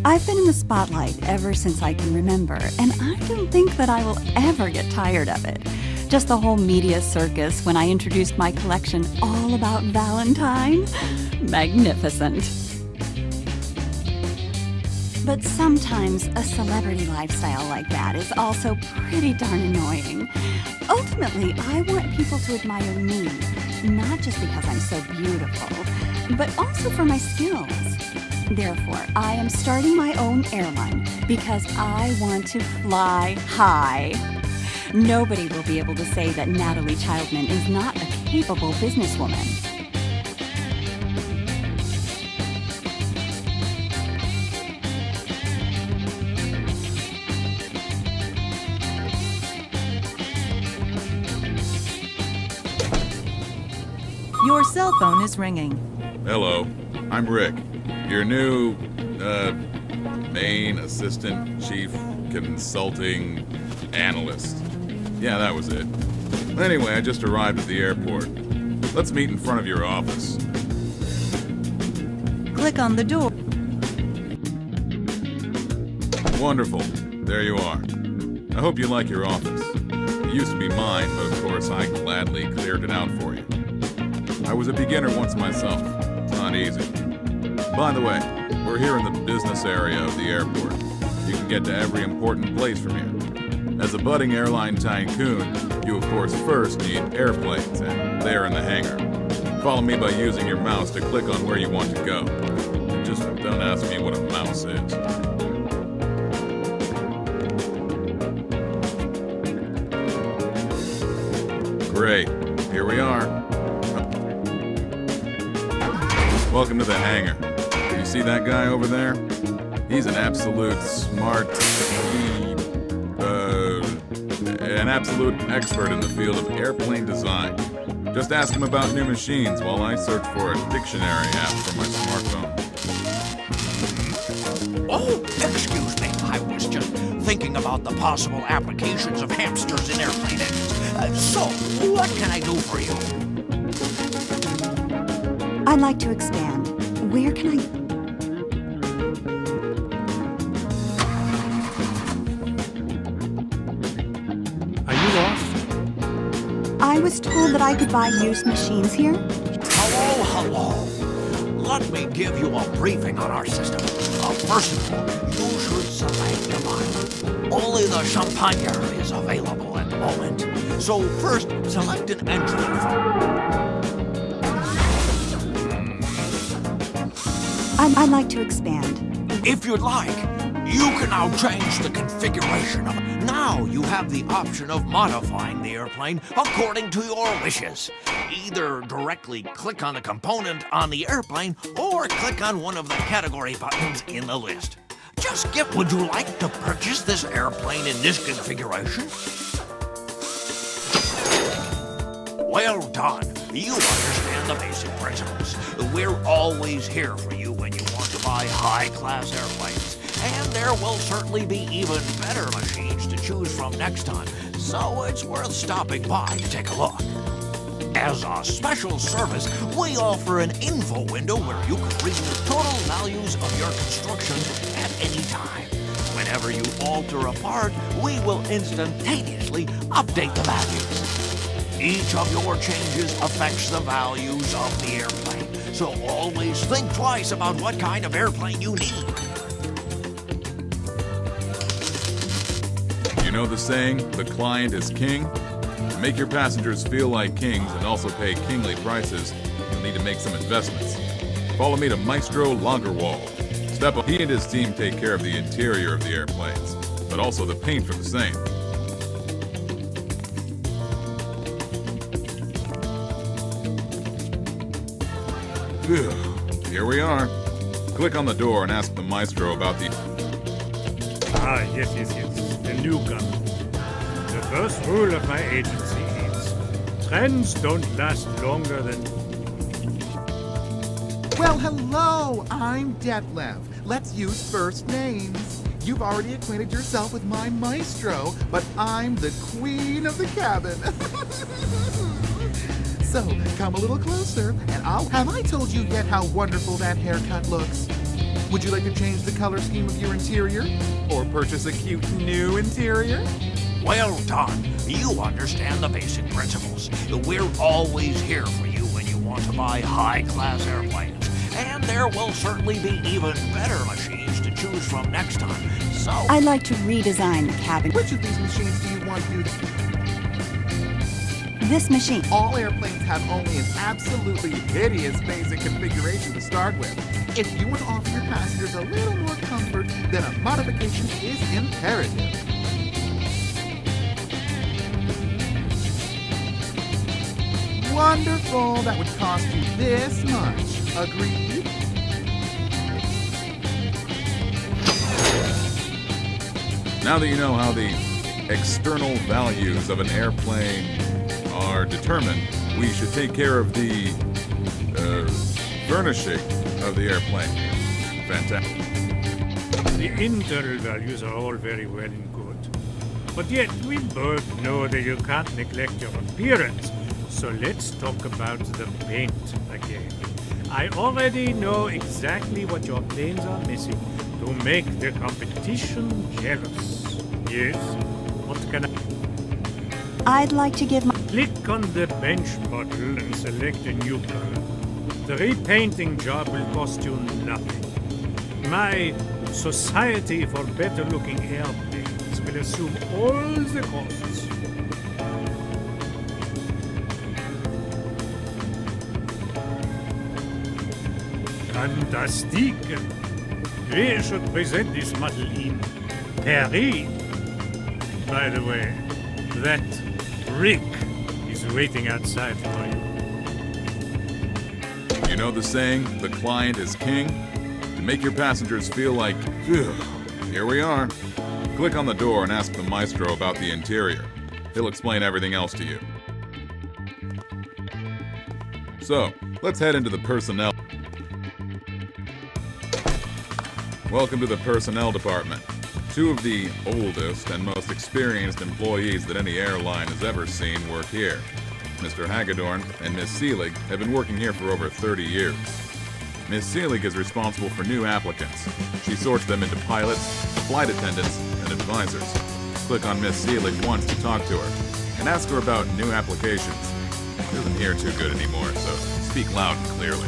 I've been in the spotlight ever since I can remember, and I don't think that I will ever get tired of it. Just the whole media circus when I introduced my collection all about Valentine. Magnificent. But sometimes a celebrity lifestyle like that is also pretty darn annoying. Ultimately, I want people to admire me, not just because I'm so beautiful, but also for my skills. Therefore, I am starting my own airline because I want to fly high. Nobody will be able to say that Natalie Childman is not a capable businesswoman. Your cell phone is ringing. Hello, I'm Rick, your new, main assistant chief consulting analyst. Yeah, that was it. Anyway, I just arrived at the airport. Let's meet in front of your office. Click on the door. Wonderful. There you are. I hope you like your office. It used to be mine, but of course I gladly cleared it out for you. I was a beginner once myself. It's not easy. By the way, we're here in the business area of the airport. You can get to every important place from here. As a budding airline tycoon, you of course first need airplanes, and they're in the hangar. Follow me by using your mouse to click on where you want to go. Just don't ask me what a mouse is. Great. Here we are. Welcome to the hangar. You see that guy over there? He's an absolute an absolute expert in the field of airplane design. Just ask him about new machines while I search for a dictionary app for my smartphone. Oh, excuse me. I was just thinking about the possible applications of hamsters in airplane engines. So, what can I do for you? I'd like to expand. Where can I... Are you lost? I was told that I could buy used machines here. Hello. Let me give you a briefing on our system. First of all, you should select the model. Only the Champagne is available at the moment. So first, select an entry from... I'd like to expand. If you'd like, you can now change the configuration of it. Now you have the option of modifying the airplane according to your wishes. Either directly click on the component on the airplane or click on one of the category buttons in the list. Would you like to purchase this airplane in this configuration? Well done. You understand the basic principles. We're always here for you when you want to buy high-class airplanes. And there will certainly be even better machines to choose from next time. So it's worth stopping by to take a look. As a special service, we offer an info window where you can read the total values of your construction at any time. Whenever you alter a part, we will instantaneously update the values. Each of your changes affects the values of the airplane, so always think twice about what kind of airplane you need. You know the saying, the client is king? To make your passengers feel like kings and also pay kingly prices, you'll need to make some investments. Follow me to Maestro Lagerwald. Step up. He and his team take care of the interior of the airplanes, but also the paint for the same. Here we are. Click on the door and ask the maestro about the... Ah, yes. The newcomer. The first rule of my agency is trends don't last longer than... Well, hello, I'm Detlef. Let's use first names. You've already acquainted yourself with my maestro, but I'm the queen of the cabin. So, come a little closer, and Have I told you yet how wonderful that haircut looks? Would you like to change the color scheme of your interior? Or purchase a cute new interior? Well done. You understand the basic principles. We're always here for you when you want to buy high-class airplanes. And there will certainly be even better machines to choose from next time. So, I'd like to redesign the cabin. Which of these machines do you want to? This machine. All airplanes have only an absolutely hideous basic configuration to start with. If you want to offer your passengers a little more comfort, then a modification is imperative. Wonderful! That would cost you this much. Agreed? Now that you know how the external values of an airplane are determined, we should take care of the furnishing of the airplane. Fantastic. The internal values are all very well and good. But yet, we both know that you can't neglect your appearance. So let's talk about the paint again. I already know exactly what your planes are missing to make the competition jealous. Yes? What can I'd like to give my... Click on the bench model and select a new color. The repainting job will cost you nothing. My Society for Better Looking Airplanes will assume all the costs. Fantastique! We should present this model in Paris. By the way, that Rick is waiting outside for you. You know the saying, the client is king? To make your passengers feel like, phew, here we are. Click on the door and ask the maestro about the interior. He'll explain everything else to you. So, let's head into the personnel. Welcome to the personnel department. Two of the oldest and most experienced employees that any airline has ever seen work here. Mr. Hagedorn and Miss Seelig have been working here for over 30 years. Miss Seelig is responsible for new applicants. She sorts them into pilots, flight attendants, and advisors. Click on Miss Seelig once to talk to her, and ask her about new applications. She doesn't hear too good anymore, so speak loud and clearly.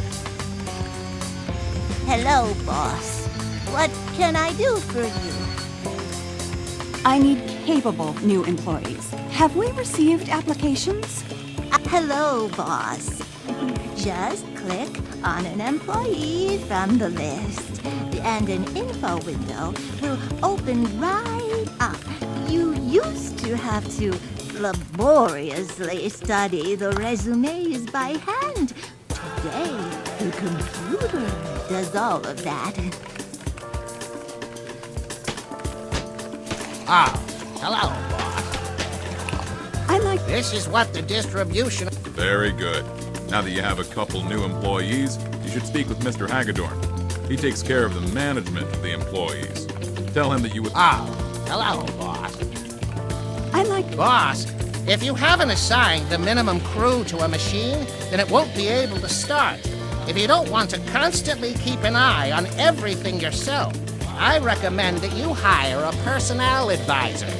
Hello, boss. What can I do for you? I need capable new employees. Have we received applications? Hello, boss. Just click on an employee from the list, and an info window will open right up. You used to have to laboriously study the resumes by hand. Today, the computer does all of that. Oh, hello, boss. I like... This is what the distribution... Very good. Now that you have a couple new employees, you should speak with Mr. Hagedorn. He takes care of the management of the employees. Tell him that you would... Oh, hello, boss. I like... Boss, if you haven't assigned the minimum crew to a machine, then it won't be able to start. If you don't want to constantly keep an eye on everything yourself, I recommend that you hire a personnel advisor.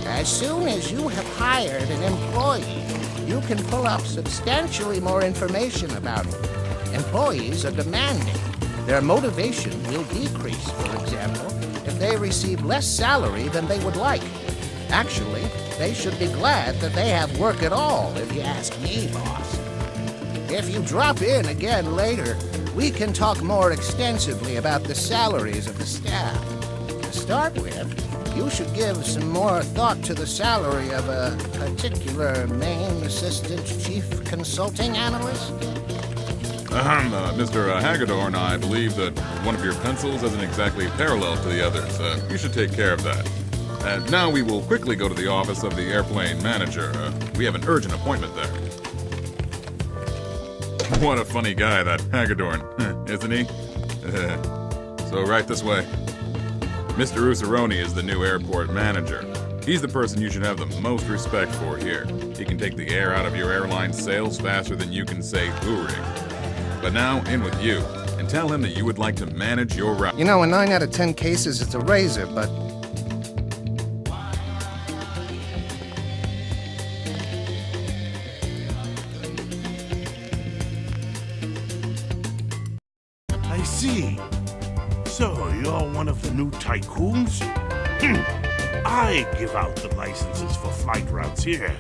As soon as you have hired an employee, you can pull up substantially more information about it. Employees are demanding. Their motivation will decrease, for example, if they receive less salary than they would like. Actually, they should be glad that they have work at all, if you ask me, boss. If you drop in again later, we can talk more extensively about the salaries of the staff. To start with, you should give some more thought to the salary of a particular main assistant chief consulting analyst. Mr. Hagedorn, I believe that one of your pencils isn't exactly parallel to the others. You should take care of that. Now we will quickly go to the office of the airplane manager. We have an urgent appointment there. What a funny guy, that Hagedorn, isn't he? So right this way. Mr. Usaroni is the new airport manager. He's the person you should have the most respect for here. He can take the air out of your airline sails faster than you can say hooroo. But now, in with you. and tell him that you would like to manage your route. You know, in 9 out of 10 cases, it's a razor, but I see. So, you're one of the new tycoons? I give out the licenses for flight routes here.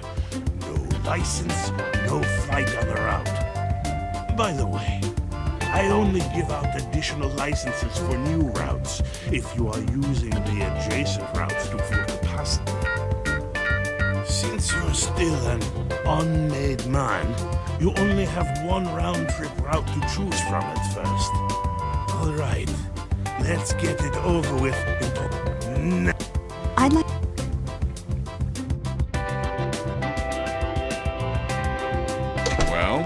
No license, no flight on the route. By the way, I only give out additional licenses for new routes if you are using the adjacent routes to full capacity. Since you're still an unmade man, you only have one round-trip route to choose from at first. All right, let's get it over with. I'd like. Well,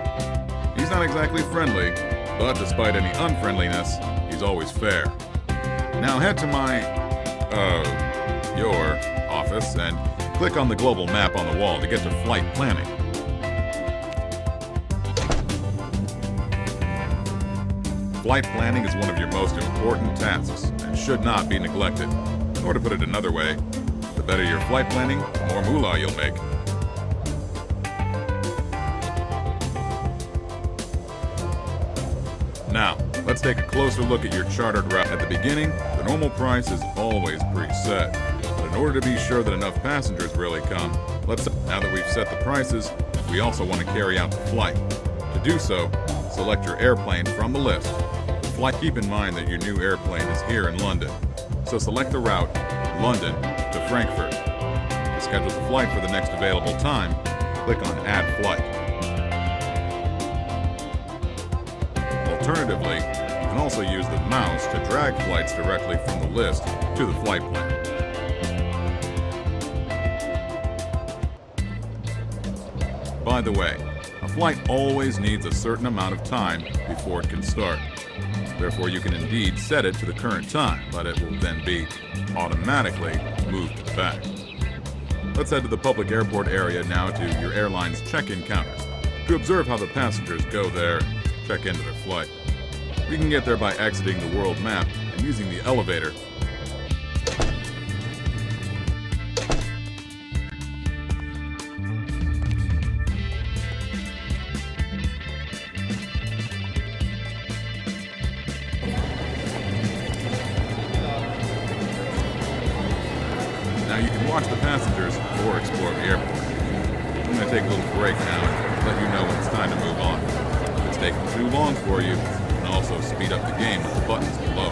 he's not exactly friendly, but despite any unfriendliness, he's always fair. Now head to your office and click on the global map on the wall to get to flight planning. Flight planning is one of your most important tasks and should not be neglected. Or to put it another way, the better your flight planning, the more moolah you'll make. Now, let's take a closer look at your chartered route. At the beginning, the normal price is always preset. But in order to be sure that enough passengers really come, now that we've set the prices, we also want to carry out the flight. To do so, select your airplane from the list. Keep in mind that your new airplane is here in London. So select the route, London to Frankfurt. To schedule the flight for the next available time, click on Add Flight. Alternatively, you can also use the mouse to drag flights directly from the list to the flight plan. By the way, a flight always needs a certain amount of time before it can start. Therefore, you can indeed set it to the current time, but it will then be automatically moved to the back. Let's head to the public airport area now to your airline's check-in counters to observe how the passengers go there and check into their flight. You can get there by exiting the world map and using the elevator. Now you can watch the passengers or explore the airport. I'm going to take a little break now and let you know when it's time to move on. If it's taking too long for you, you can also speed up the game with the buttons below.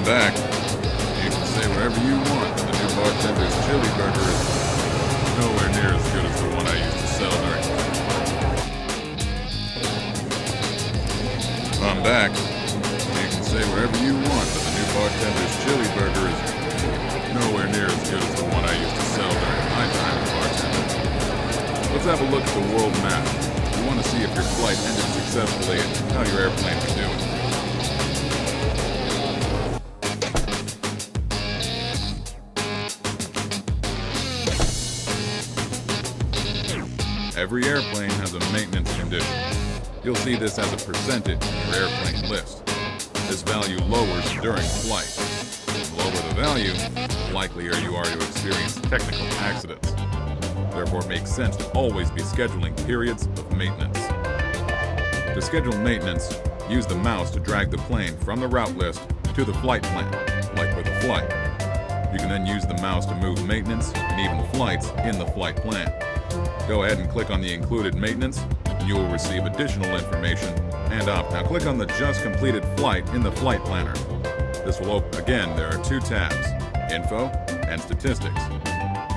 back. You can say whatever you want, but the new bartender's chili burger is nowhere near as good as the one I used to sell during. I'm back. You can say whatever you want, but the new bartender's chili burger is nowhere near as good as the one I used to sell during my time as bartender. Let's have a look at the world map. You want to see if your flight ended successfully and how your airplane can do it. Every airplane has a maintenance condition. You'll see this as a percentage in your airplane list. This value lowers during flight. The lower the value, the likelier you are to experience technical accidents. Therefore, it makes sense to always be scheduling periods of maintenance. To schedule maintenance, use the mouse to drag the plane from the route list to the flight plan, like with a flight. You can then use the mouse to move maintenance and even flights in the flight plan. Go ahead and click on the included maintenance, and you will receive additional information and opt. Now click on the just completed flight in the flight planner. This will open. Again, there are two tabs, Info and Statistics.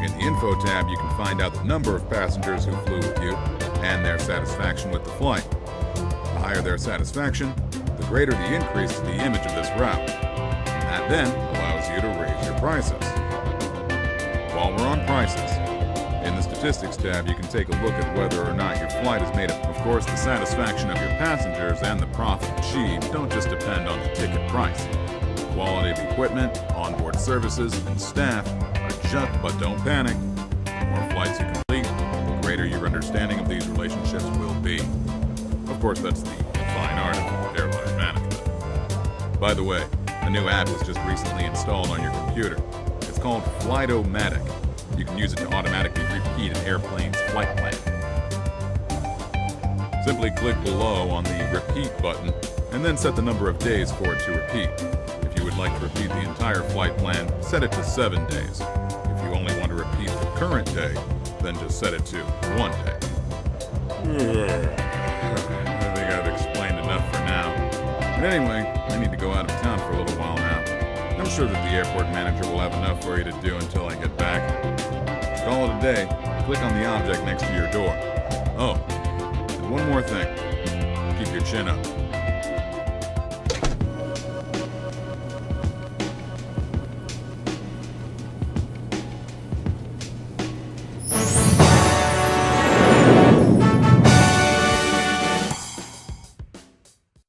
In the Info tab, you can find out the number of passengers who flew with you and their satisfaction with the flight. The higher their satisfaction, the greater the increase to the image of this route. That then allows you to raise your prices. While we're on prices, in the Statistics tab, you can take a look at whether or not your flight is made up. Of course, the satisfaction of your passengers and the profit achieved don't just depend on the ticket price. The quality of equipment, onboard services, and staff are just, but don't panic. The more flights you complete, the greater your understanding of these relationships will be. Of course, that's the fine art of airline management. By the way, a new app was just recently installed on your computer. It's called Flight-O-Matic. You can use it to automatically repeat an airplane's flight plan. Simply click below on the Repeat button, and then set the number of days for it to repeat. If you would like to repeat the entire flight plan, set it to 7 days. If you only want to repeat the current day, then just set it to 1 day. I think I've explained enough for now. But anyway, I need to go out of town for a little while now. I'm sure that the airport manager will have enough for you to do until I get back. To call it a day, click on the object next to your door. Oh, and one more thing. Keep your chin up.